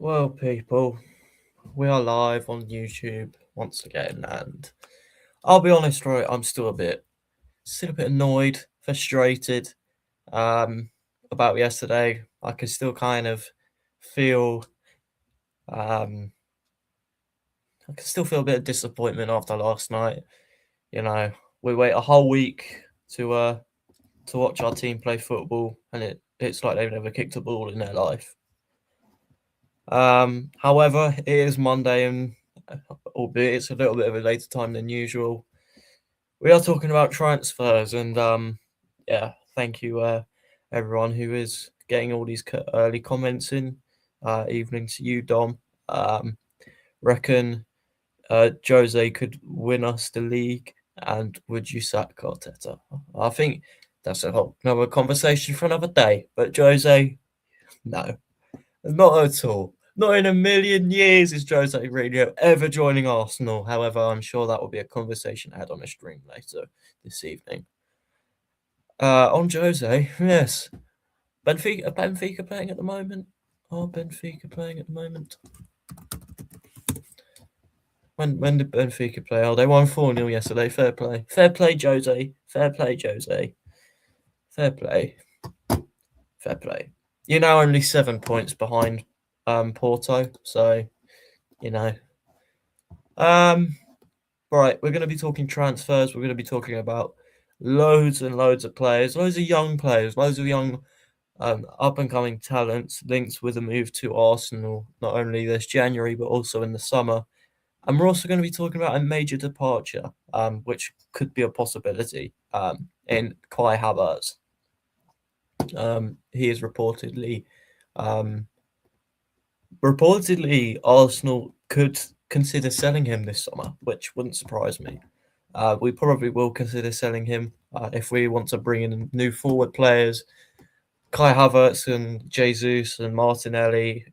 Well, people, we are live on YouTube once again, and I'll be honest, right? I'm still a bit annoyed, frustrated, about yesterday. I can still kind of feel, um, I can still feel a bit of disappointment after last night. You know, we wait a whole week to watch our team play football, and it's like they've never kicked a ball in their life. However, it is Monday, and albeit it's a little bit of a later time than usual, we are talking about transfers. And yeah, thank you, everyone who is getting all these early comments in. Evening to you, Dom. Reckon Jose could win us the league, and would you sack Arteta? I think that's another conversation for another day. But Jose, no. Not at all. Not in a million years is Jose Mourinho ever joining Arsenal. However, I'm sure that will be a conversation had on a stream later this evening. On Jose, yes. Benfica playing at the moment? Are Benfica playing at the moment? When did Benfica play? Oh, they won 4-0 yesterday. Fair play. Fair play, Jose. Fair play, Jose. Fair play. Fair play. You're now only 7 points behind Porto, so you know. Right, we're going to be talking transfers. We're going to be talking about loads and loads of players, loads of young players, loads of young up-and-coming talents linked with a move to Arsenal, not only this January, but also in the summer. And we're also going to be talking about a major departure, which could be a possibility, in Kai Havertz. He is reportedly Arsenal could consider selling him this summer, which wouldn't surprise me. We probably will consider selling him if we want to bring in new forward players. Kai Havertz and Jesus and Martinelli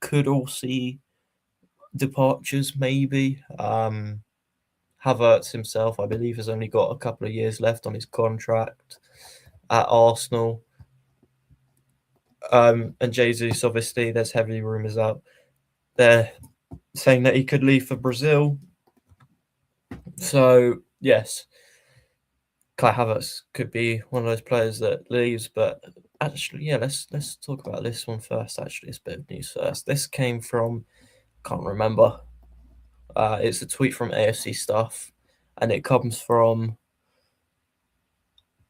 could all see departures, maybe. Havertz himself, I believe, has only got a couple of years left on his contract at Arsenal. And Jesus, obviously, there's heavy rumours out there saying that he could leave for Brazil. So, yes, Kai Havertz could be one of those players that leaves. But actually, yeah, let's talk about this one first. Actually, it's a bit of news first. This came from, can't remember. It's a tweet from AFC Stuff, and it comes from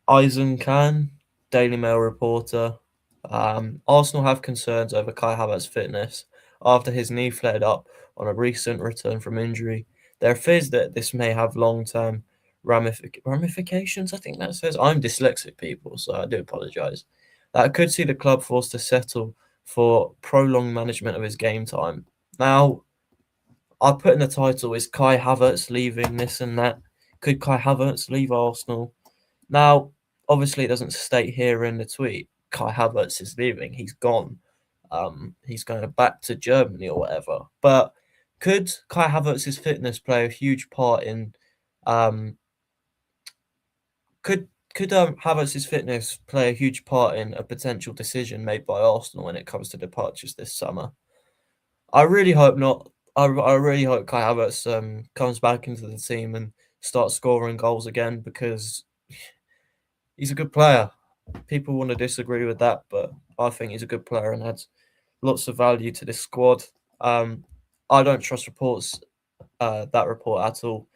Eisen Khan, Daily Mail reporter. Arsenal have concerns over Kai Havertz's fitness after his knee flared up on a recent return from injury. There are fears that this may have long-term ramifications. I think that says I'm dyslexic, people, so I do apologise. That could see the club forced to settle for prolonged management of his game time. Now, I put in the title, is Kai Havertz leaving this and that? Could Kai Havertz leave Arsenal? Now, obviously, it doesn't state here in the tweet Kai Havertz is leaving. He's gone. He's going back to Germany or whatever. But could Kai Havertz's fitness play a huge part in? Could Havertz's fitness play a huge part in a potential decision made by Arsenal when it comes to departures this summer? I really hope not. I really hope Kai Havertz comes back into the team and starts scoring goals again, because he's a good player. People want to disagree with that, but I think he's a good player and adds lots of value to this squad. I don't trust that report at all.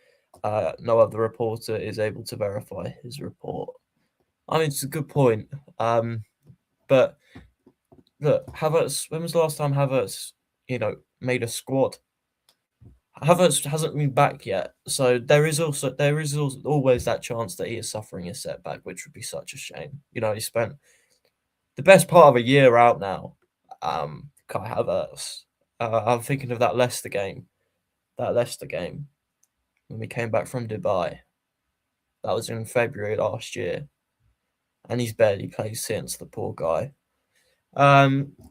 No other reporter is able to verify his report. I mean, it's a good point. But look, Havertz. When was the last time Havertz, made a squad? Havertz hasn't been back yet, so there is always that chance that he is suffering a setback, which would be such a shame. He spent the best part of a year out now. Kai Havertz. I'm thinking of that Leicester game. When we came back from Dubai. That was in February last year, and he's barely played since. The poor guy.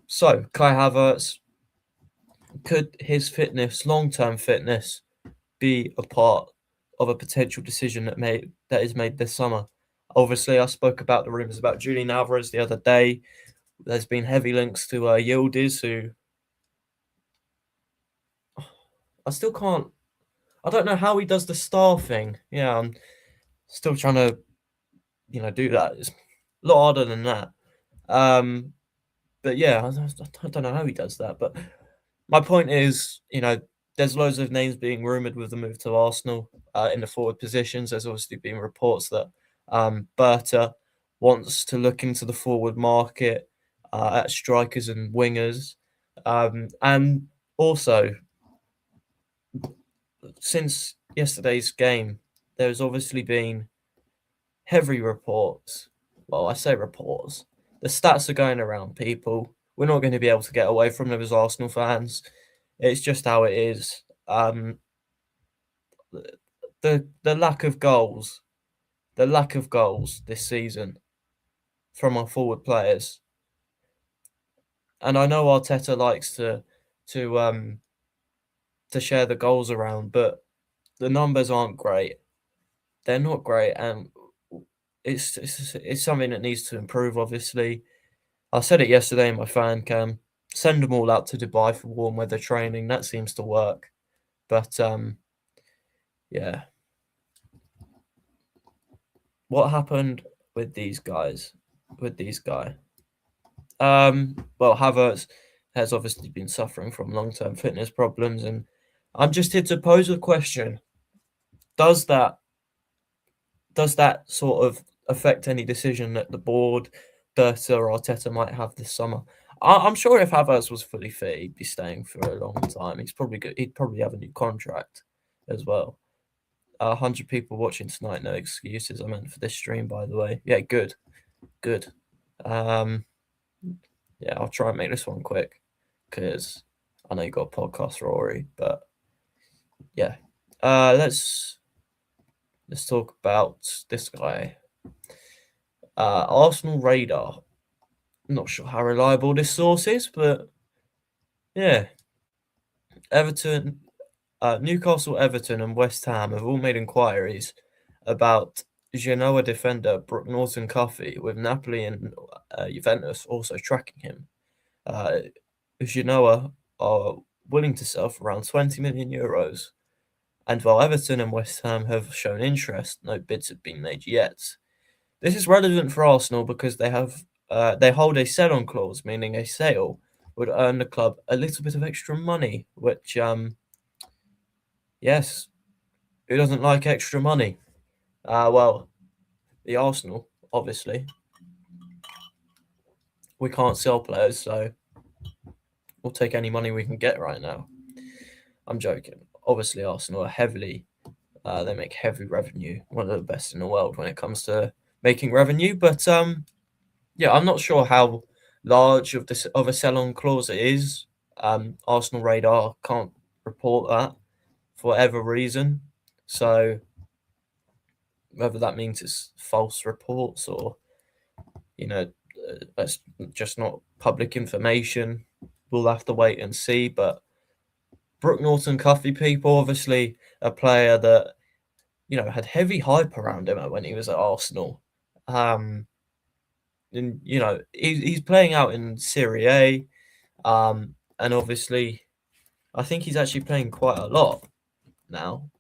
So Kai Havertz. Could his long-term fitness, be a part of a potential decision that is made this summer? Obviously, I spoke about the rumours about Julian Alvarez the other day. There's been heavy links to Yildiz, who I still can't. I don't know how he does the star thing. Yeah, I'm still trying to, do that. It's a lot harder than that. But yeah, I don't know how he does that. But my point is, there's loads of names being rumoured with the move to Arsenal in the forward positions. There's obviously been reports that Berta wants to look into the forward market at strikers and wingers. And also, since yesterday's game, there's obviously been heavy reports. Well, I say reports. The stats are going around, people. We're not going to be able to get away from them as Arsenal fans. It's just how it is. The lack of goals this season from our forward players, and I know Arteta likes to to share the goals around, but the numbers aren't great. They're not great, and it's something that needs to improve. Obviously, I said it yesterday in my fan cam. Send them all out to Dubai for warm weather training. That seems to work. But yeah, what happened with these guys? With these guys? Well, Havertz has obviously been suffering from long-term fitness problems, and I'm just here to pose a question: Does that sort of affect any decision that the board, Berta or Arteta might have this summer? I'm sure if Havertz was fully fit, he'd be staying for a long time. He's probably good. He'd probably have a new contract as well. 100 people watching tonight, no excuses. I meant for this stream, by the way. Yeah, good, good. Um, yeah, I'll try and make this one quick because I know you got a podcast, Rory. But yeah, let's talk about this guy. Arsenal radar. I'm not sure how reliable this source is, but yeah, Everton, Newcastle, Everton, and West Ham have all made inquiries about Genoa defender Brooke Norton-Cuffy, with Napoli and Juventus also tracking him. Genoa are willing to sell for around 20 million euros, and while Everton and West Ham have shown interest, no bids have been made yet. This is relevant for Arsenal because they hold a sell-on clause, meaning a sale would earn the club a little bit of extra money, which yes, who doesn't like extra money? Well, the Arsenal, obviously. We can't sell players, so we'll take any money we can get right now. I'm joking. Obviously, Arsenal are they make heavy revenue, one of the best in the world when it comes to making revenue. But yeah, I'm not sure how large of a sell-on clause it is. Arsenal radar can't report that for whatever reason. So whether that means it's false reports or that's just not public information, we'll have to wait and see. But Brooke Norton-Cuffy, people, obviously a player that had heavy hype around him when he was at Arsenal. And he's playing out in Serie A, and obviously I think he's actually playing quite a lot now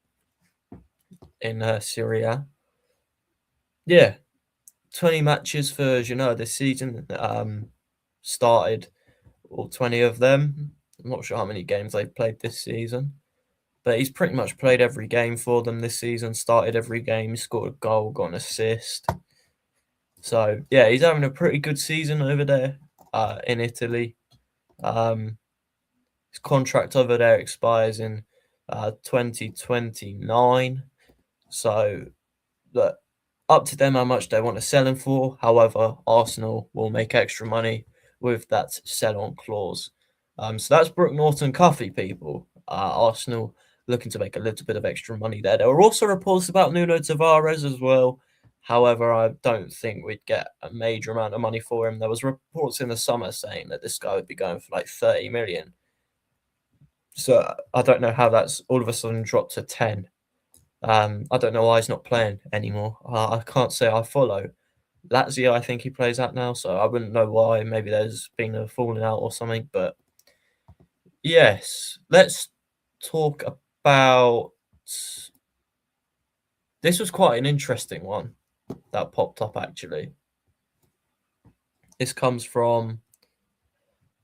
in Serie A. Yeah, 20 matches for Genoa this season. Started all 20 of them. I'm not sure how many games they've played this season, but he's pretty much played every game for them this season. Started every game, scored a goal, got an assist. So yeah, he's having a pretty good season over there in Italy. His contract over there expires in 2029. So look, up to them how much they want to sell him for. However, Arsenal will make extra money with that sell-on clause. So that's Brooke Norton-Cuffy, people. Arsenal looking to make a little bit of extra money there. There were also reports about Nuno Tavares as well. However, I don't think we'd get a major amount of money for him. There was reports in the summer saying that this guy would be going for like 30 million. So I don't know how that's all of a sudden dropped to 10. I don't know why he's not playing anymore. I can't say I follow Lazio. I think he plays out now, so I wouldn't know why. Maybe there's been a falling out or something. But yes, let's talk about. This was quite an interesting one that popped up actually. This comes from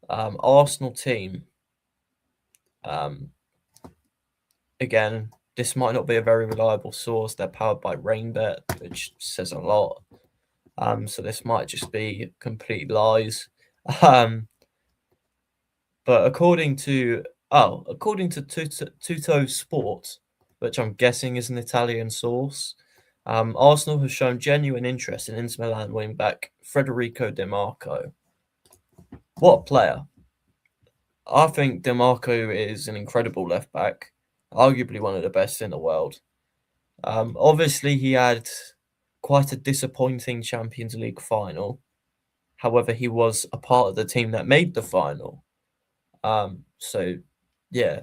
Arsenal team. Again, this might not be a very reliable source. They're powered by Rainbet, which says a lot. So this might just be complete lies. But according to Tutto Sport, which I'm guessing is an Italian source, Arsenal has shown genuine interest in Inter Milan wing-back Federico Di Marco. What a player. I think Di Marco is an incredible left-back, arguably one of the best in the world. Obviously, he had quite a disappointing Champions League final. However, he was a part of the team that made the final. So, yeah,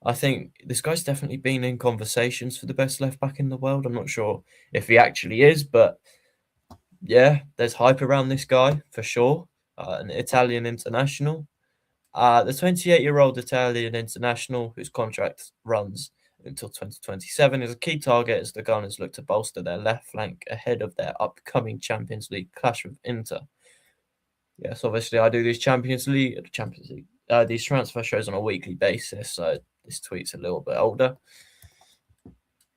I think this guy's definitely been in conversations for the best left back in the world. I'm not sure if he actually is, but yeah, there's hype around this guy for sure. An Italian international. The 28-year-old Italian international, whose contract runs until 2027, is a key target as the Gunners look to bolster their left flank ahead of their upcoming Champions League clash with Inter. Yes, obviously I do these these transfer shows on a weekly basis, so this tweet's a little bit older.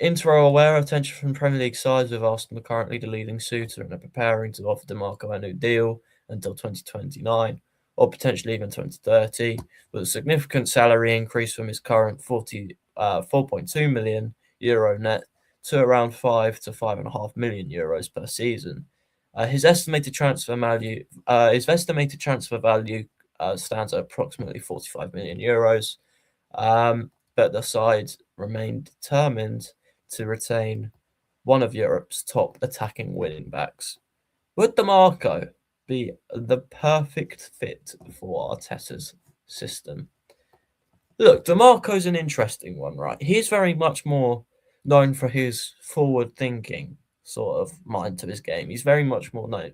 Inter are aware of attention from Premier League sides, with Arsenal currently the leading suitor and are preparing to offer Di Marco a new deal until 2029 or potentially even 2030, with a significant salary increase from his current 4.2 million euro net to around 5 to 5.5 million euros per season. His estimated transfer value stands at approximately 45 million euros, but the side remain determined to retain one of Europe's top attacking winning backs. Would Di Marco be the perfect fit for Arteta's system? Look, Di Marco's an interesting one, right? He's very much more known for his forward-thinking sort of mind to his game. He's very much more known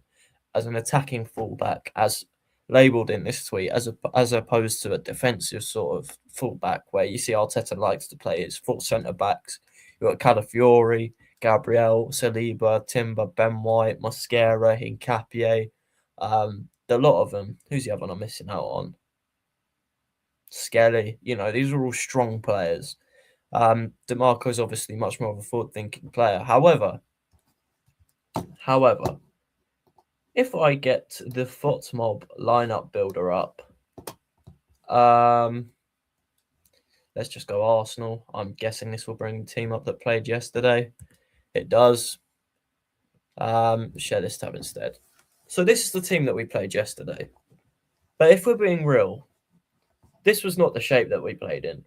as an attacking fullback, as labelled in this tweet, as opposed to a defensive sort of fullback, where you see Arteta likes to play his full centre backs. You've got Calafiori, Gabriel, Saliba, Timber, Ben White, Mosquera, Hincapié. A lot of them. Who's the other one I'm missing out on? Skelly. These are all strong players. Di Marco is obviously much more of a forward-thinking player. However, if I get the FOTMob lineup builder up, let's just go Arsenal. I'm guessing this will bring the team up that played yesterday. It does. Share this tab instead. So this is the team that we played yesterday. But if we're being real, this was not the shape that we played in.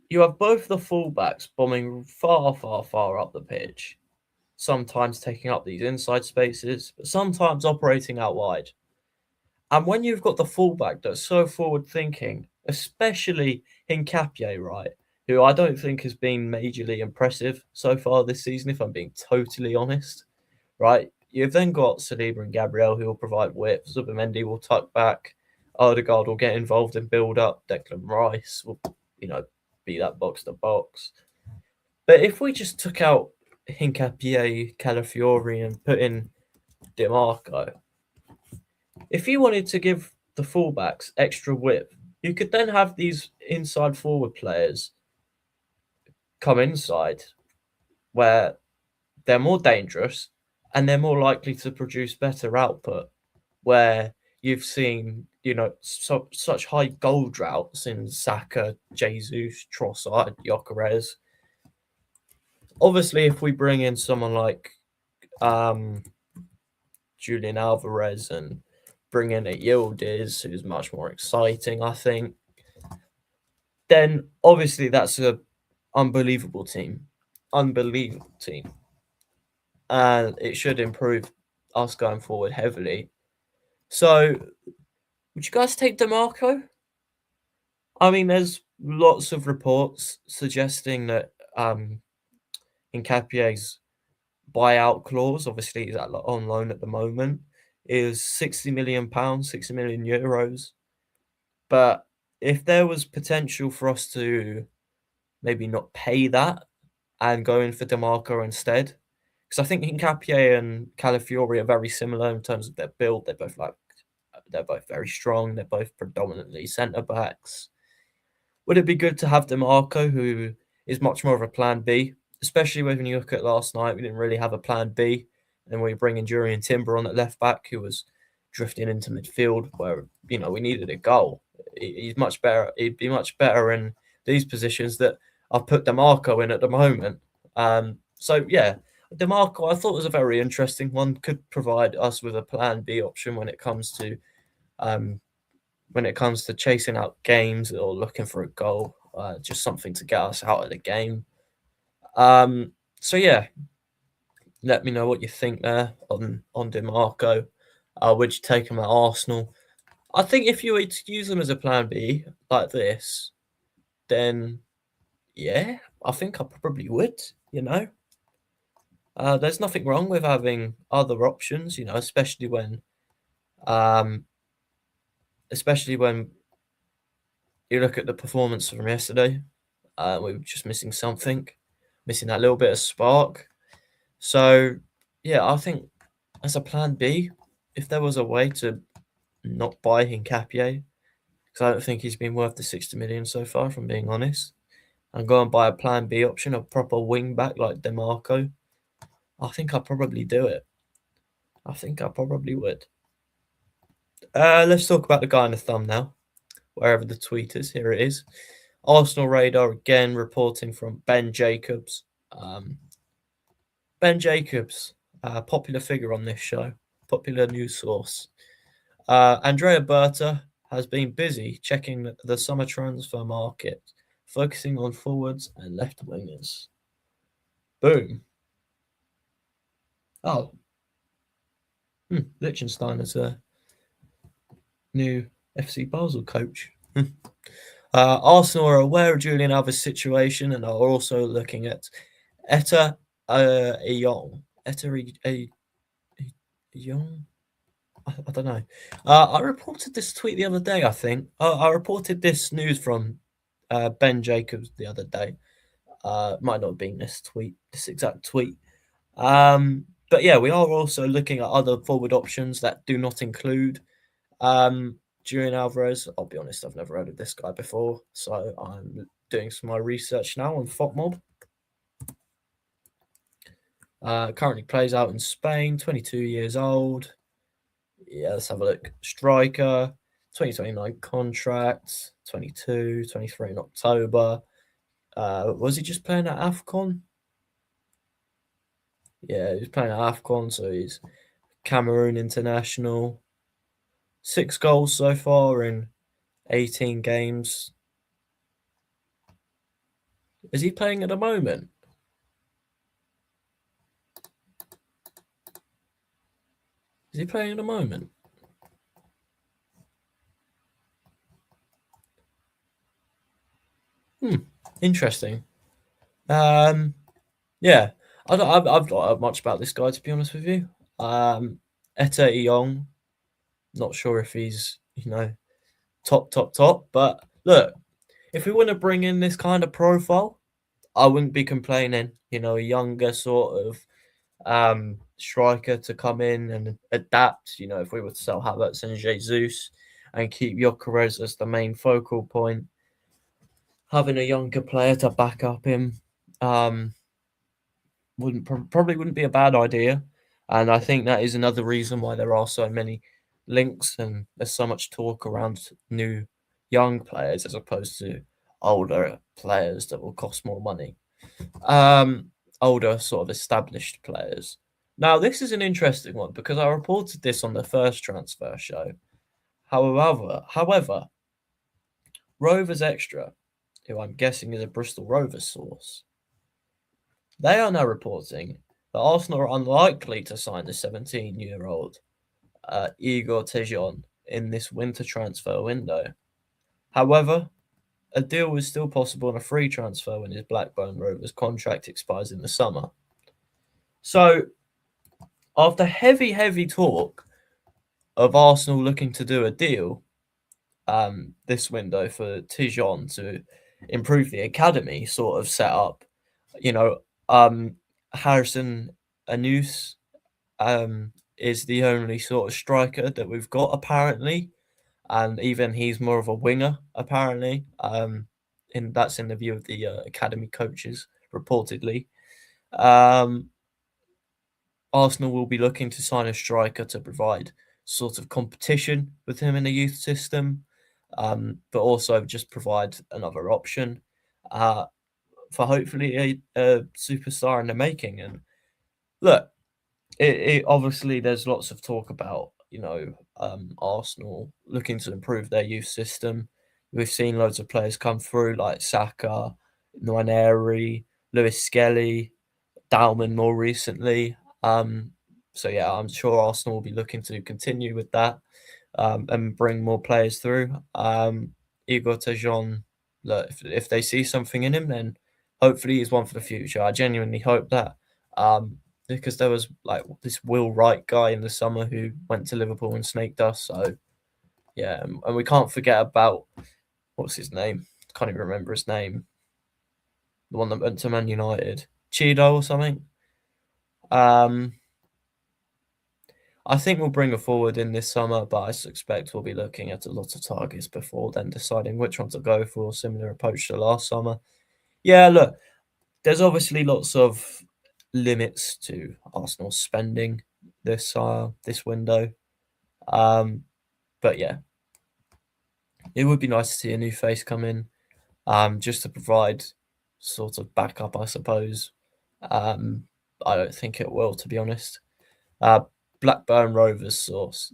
You have both the fullbacks bombing far, far, far up the pitch, sometimes taking up these inside spaces, but sometimes operating out wide. And when you've got the fullback that's so forward-thinking, especially Hincapié, right, who I don't think has been majorly impressive so far this season, if I'm being totally honest, right? You've then got Saliba and Gabriel who will provide width. Zubimendi will tuck back. Odegaard will get involved in build-up. Declan Rice will, be that box-to-box. But if we just took out Hincapié, Calafiori, and put in Di Marco, if you wanted to give the fullbacks extra width, you could then have these inside forward players come inside where they're more dangerous and they're more likely to produce better output, where you've seen, such high goal droughts in Saka, Jesus, Trossard, Gyökeres. Obviously, if we bring in someone like Julian Alvarez and bring in a Yildiz, who's much more exciting, I think, then obviously that's an unbelievable team. And it should improve us going forward heavily. So, would you guys take Di Marco? I mean, there's lots of reports suggesting that Hincapié's buyout clause, obviously he's on loan at the moment, is £60 million, 60 million euros. But if there was potential for us to maybe not pay that and go in for DeMarco instead, because I think Hincapié and Calafiori are very similar in terms of their build. They're both very strong. They're both predominantly centre backs. Would it be good to have DeMarco, who is much more of a plan B, especially when you look at last night? We didn't really have a plan B, and we bring in Jurriën Timber on at left back, who was drifting into midfield, where we needed a goal. He's much better. He'd be much better in these positions that I've put DeMarco in at the moment. So yeah, DeMarco I thought was a very interesting one. Could provide us with a plan B option um, when it comes to chasing out games or looking for a goal, just something to get us out of the game. So yeah, let me know what you think there on DeMarco. Would you take him at Arsenal? I think if you were to use him as a plan B like this, then yeah, I think I probably would. There's nothing wrong with having other options. Um, especially when you look at the performance from yesterday. We were just missing something, missing that little bit of spark. So yeah, I think as a plan B, if there was a way to not buy Hincapié, because I don't think he's been worth the 60 million so far, if I'm being honest, and go and buy a plan B option, a proper wing back like DeMarco, I think I'd probably do it. I think I probably would. Let's talk about the guy in the thumb now, wherever the tweet is. Here it is. Arsenal radar again, reporting from Ben Jacobs. Ben Jacobs, popular figure on this show, popular news source. Andrea Berta has been busy checking the summer transfer market, focusing on forwards and left wingers. Boom. Oh, Liechtenstein is a new FC Basel coach. Arsenal are aware of Julian Alves' situation and are also looking at Etta Eyong. Etta Eyong? I don't know. I reported this tweet the other day, I think. I reported this news from Ben Jacobs the other day. Might not have been this exact tweet. But yeah, we are also looking at other forward options that do not include Julian Alvarez. I'll be honest, I've never heard of this guy before, so I'm doing some more research now on FOTMob. Currently plays out in Spain, 22 years old. Yeah, let's have a look. Striker, 2029 contract, 23 in October. Was he just playing at AFCON? Yeah, he was playing at AFCON, so he's Cameroon international. 6 goals so far in 18 games. Is he playing at the moment? Is he playing at the moment? Interesting. Yeah, I've not heard much about this guy, to be honest with you. Etta Eyong, not sure if he's top, but look, if we want to bring in this kind of profile, I wouldn't be complaining. A younger sort of striker to come in and adapt. If we were to sell Havertz and Jesus and keep Gyökeres as the main focal point, having a younger player to back up him probably wouldn't be a bad idea. And I think that is another reason why there are so many links and there's so much talk around new young players as opposed to older players that will cost more money. Older sort of established players. Now, this is an interesting one because I reported this on the first transfer show. However, Rovers Extra, who I'm guessing is a Bristol Rovers source, they are now reporting that Arsenal are unlikely to sign the 17-year-old Igor Tejon in this winter transfer window. However, a deal is still possible on a free transfer when his Blackburn Rovers contract expires in the summer. So, after heavy talk of Arsenal looking to do a deal, this window for Tijon to improve the academy sort of set up. You know, Harrison Anus is the only sort of striker that we've got apparently, and even he's more of a winger apparently. And that's in the view of the academy coaches reportedly. Um, Arsenal will be looking to sign a striker to provide sort of competition with him in the youth system, but also just provide another option uh, for hopefully a superstar in the making. And look, it obviously there's lots of talk about Arsenal looking to improve their youth system. We've seen loads of players come through like Saka, Nwaneri, Lewis Skelly, Dalman more recently. So yeah, I'm sure Arsenal will be looking to continue with that and bring more players through. Igor Tejon, look, if they see something in him, then hopefully he's one for the future. I genuinely hope that. Because there was like this Will Wright guy in the summer who went to Liverpool and snaked us. So yeah, and we can't forget about what's his name? Can't even remember his name. The one that went to Man United, Cheeto or something. Um, I think we'll bring a forward in this summer, but I suspect we'll be looking at a lot of targets before then deciding which one to go for. Similar approach to last summer. Yeah, look, there's obviously lots of limits to Arsenal spending this window. But yeah, it would be nice to see a new face come in, just to provide sort of backup, I suppose. I don't think it will, to be honest. Uh, Blackburn Rovers source.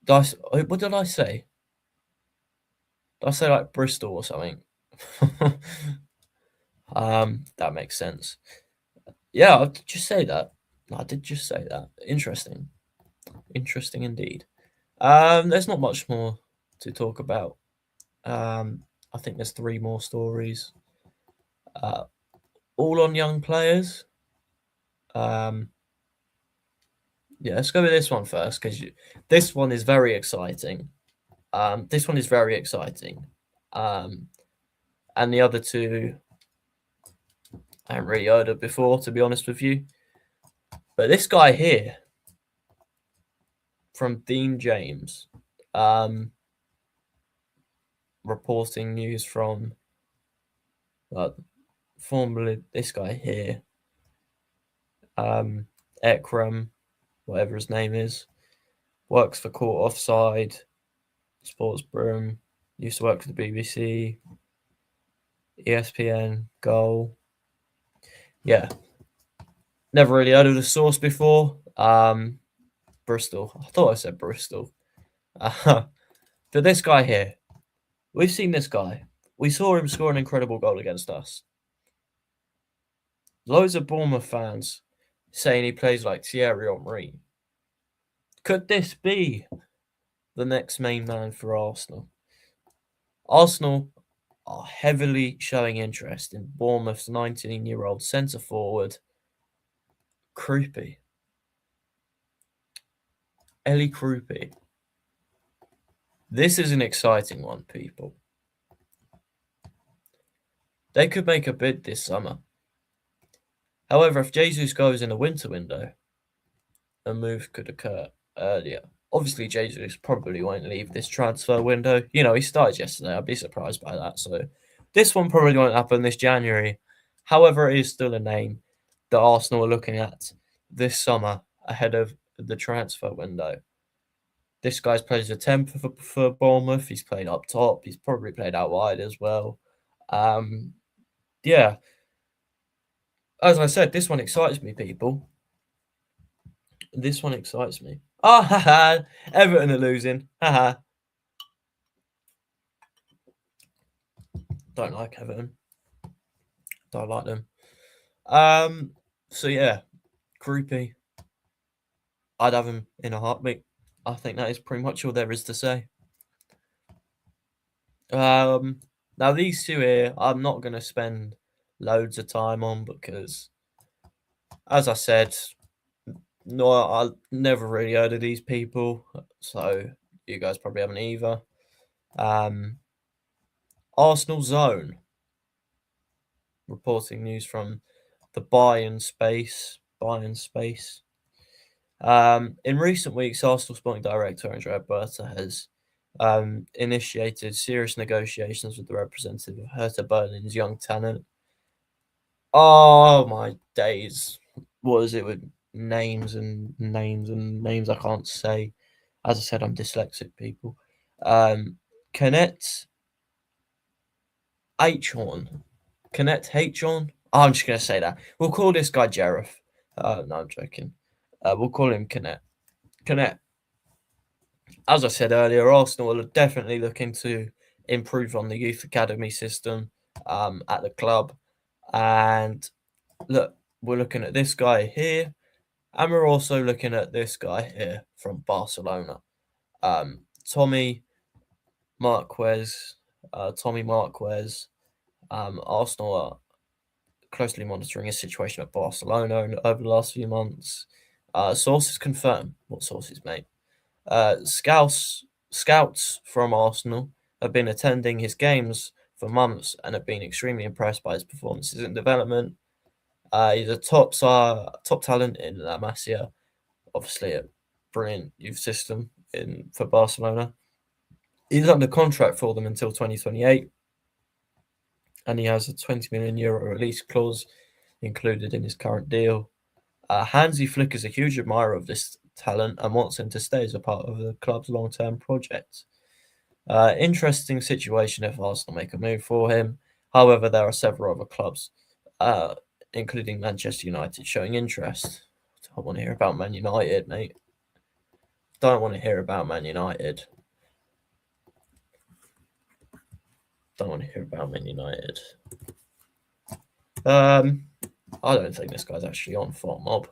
What did I say? Did I say like Bristol or something? That makes sense. Yeah, I did just say that. I did just say that. Interesting. Interesting indeed. There's not much more to talk about. I think there's three more stories, uh, all on young players. Um, yeah, let's go with this one first because this one is very exciting. This one is very exciting. And the other two I haven't really heard of before, to be honest with you. But this guy here from Dean James, reporting news from formerly this guy here, Ekram, whatever his name is, works for Court Offside, Sports Broom, used to work for the BBC, ESPN, Goal. Yeah, never really heard of the source before. Bristol. I thought I said Bristol. But this guy here, we've seen this guy. We saw him score an incredible goal against us. Loads of Bournemouth fans saying he plays like Thierry Henry. Could this be the next main man for Arsenal? Arsenal are heavily showing interest in Bournemouth's 19-year-old centre forward, Krupi. Ellie Krupi. This is an exciting one, people. They could make a bid this summer. However, if Jesus goes in the winter window, a move could occur earlier. Obviously, Jesus probably won't leave this transfer window. You know, he started yesterday. I'd be surprised by that. So this one probably won't happen this January. However, it is still a name that Arsenal are looking at this summer ahead of the transfer window. This guy's played as a 10 for Bournemouth. He's played up top. He's probably played out wide as well. Yeah. As I said, this one excites me, people. This one excites me. Oh, haha. Everton are losing. Haha. Don't like Everton. Don't like them. So yeah, Groupie. I'd have him in a heartbeat. I think that is pretty much all there is to say. Now these two here, I'm not going to spend loads of time on because, as I said, no, I never really heard of these people, so you guys probably haven't either. Arsenal Zone, reporting news from the Bayern space. In recent weeks, Arsenal sporting director Andrea Berta has initiated serious negotiations with the representative of Hertha Berlin's young talent. Oh my days! What is it with names and names and names I can't say? As I said, I'm dyslexic, people. Kenneth H-Horn. Kenneth H-Horn? Oh, I'm just going to say that. We'll call this guy Jareth. No, I'm joking. We'll call him Kenneth. Kenneth. As I said earlier, Arsenal are definitely looking to improve on the youth academy system at the club. And look, we're looking at this guy here. And we're also looking at this guy here from Barcelona. Tommy Marquez. Arsenal are closely monitoring his situation at Barcelona over the last few months. Sources confirm. What sources, mate? Scouts from Arsenal have been attending his games for months and have been extremely impressed by his performances in development. He's a top talent in La Masia, obviously a brilliant youth system for Barcelona. He's under contract for them until 2028, and he has a 20 million euro release clause included in his current deal. Hansi Flick is a huge admirer of this talent and wants him to stay as a part of the club's long-term project. Interesting situation if Arsenal make a move for him. However, there are several other clubs, including Manchester United, showing interest. Don't want to hear about Man United, mate. Don't want to hear about Man United. Don't want to hear about Man United. I don't think this guy's actually on Fort Mob.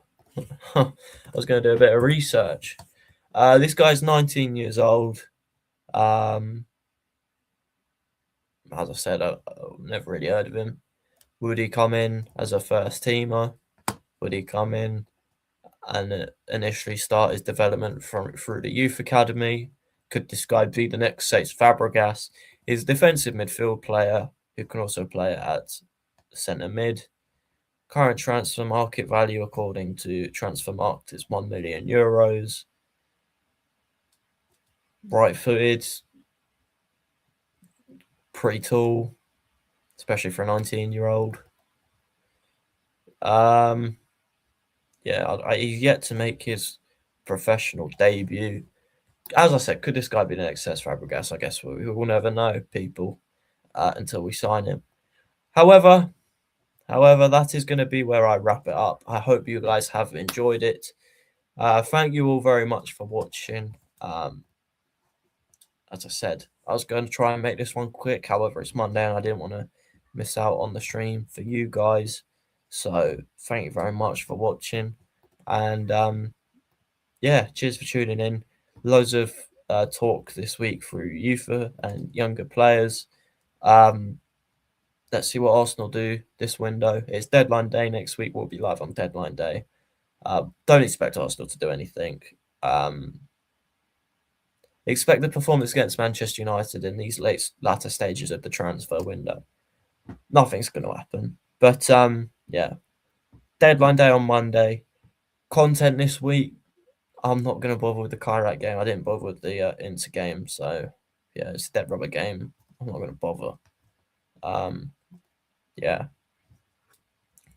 I was going to do a bit of research. This guy's 19 years old. As I said, I've never really heard of him. Would he come in as a first teamer? Would he come in and initially start his development through the youth academy? Could this guy be the next Cesc Fabregas? He's a defensive midfield player who can also play at centre mid. Current transfer market value, according to Transfermarkt, is €1 million. Right-footed, pretty tall, especially for a 19-year-old. He's yet to make his professional debut. As I said, could this guy be the next Cesc Fabregas? I guess we will never know, people, until we sign him. However, that is going to be where I wrap it up. I hope you guys have enjoyed it. Thank you all very much for watching. As I said, I was going to try and make this one quick. However, it's Monday and I didn't want to miss out on the stream for you guys. So thank you very much for watching. And cheers for tuning in. Loads of talk this week through youth and younger players. Let's see what Arsenal do this window. It's deadline day next week. We'll be live on deadline day. Don't expect Arsenal to do anything. Expect the performance against Manchester United in these latter stages of the transfer window. Nothing's going to happen. But deadline day on Monday. Content this week. I'm not going to bother with the Kairat game. I didn't bother with the Inter game. So, it's a dead rubber game. I'm not going to bother.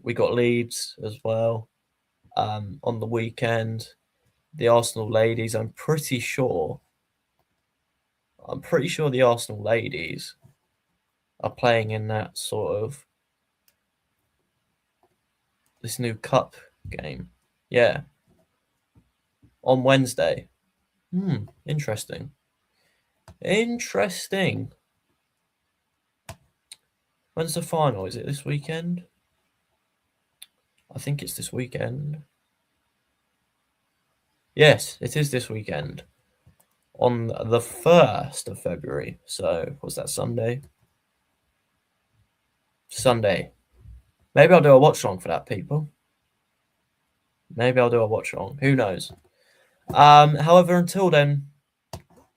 We got Leeds as well on the weekend. The Arsenal ladies, I'm pretty sure the Arsenal ladies are playing in that sort of this new cup game. Yeah. On Wednesday. Interesting. When's the final? Is it this weekend? I think it's this weekend. Yes, it is this weekend. On the 1st of February. So, was that Sunday? Sunday. Maybe I'll do a watch along for that, people. Maybe I'll do a watch along. Who knows? However, until then,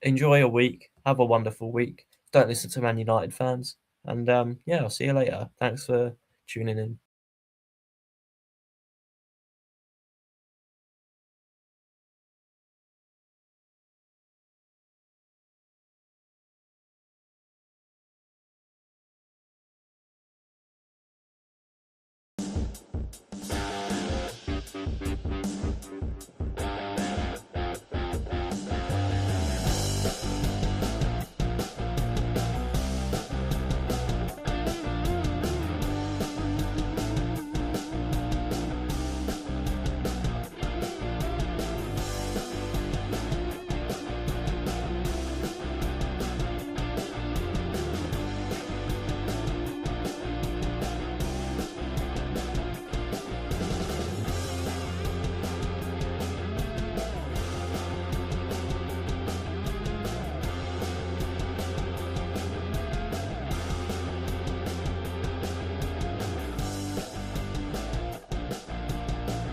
enjoy your week. Have a wonderful week. Don't listen to Man United fans. And yeah, I'll see you later. Thanks for tuning in.